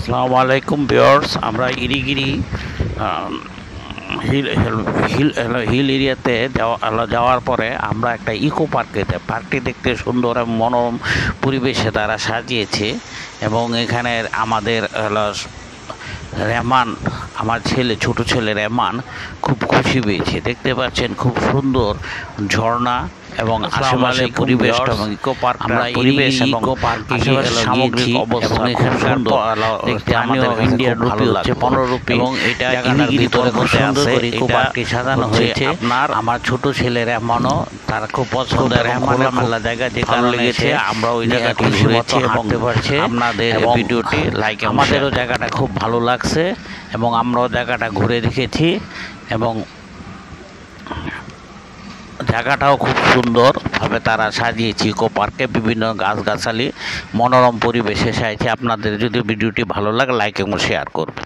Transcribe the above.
আসসালামু আলাইকুম ভিউয়ার্স। আমরা ইরিগিরি হিল হিল হিল এরিয়াতে যাওয়ার পরে আমরা একটা ইকো পার্কটি দেখতে সুন্দর এবং মনোরম পরিবেশে তারা সাজিয়েছে। এবং এখানে আমাদের রেহমান, আমার ছোট ছেলে রেহমান খুব খুশি পেয়েছে। দেখতে পাচ্ছেন খুব সুন্দর ঝর্ণা এবং আশেপাশের পরিবেশটা এবং ইকো পার্ক পরিবেশ এবং আশেপাশের সামগ্রিক অবস্থা এখানে সুন্দর দেখতে। আমাদের ইন্ডিয়ান রুপি হচ্ছে 15 রুপি এবং এটা ইরিগিরি ভিতরে বসে আছে। ইকো পার্কটি সাজানো হয়েছে। আপনার আমার ছোট ছেলে রেহমানও তার খুব পছন্দের রেহমানের মেলা জায়গা, যে কারণে লেগেছে আমরা ওই জায়গাটি ঘুরেছি এবং আপনাদের ভিডিওটি লাইক। আমাদেরও জায়গাটা খুব ভালো লাগছে এবং আমরাও জায়গাটা ঘুরে দেখেছি এবং জায়গাটাও খুব সুন্দরভাবে তারা সাজিয়েছে। ইকো পার্কে বিভিন্ন গাছগাছালি মনোরম পরিবেশে সাজিয়েছে। আপনাদের যদি ভিডিওটি ভালো লাগে লাইক এবং শেয়ার করবেন।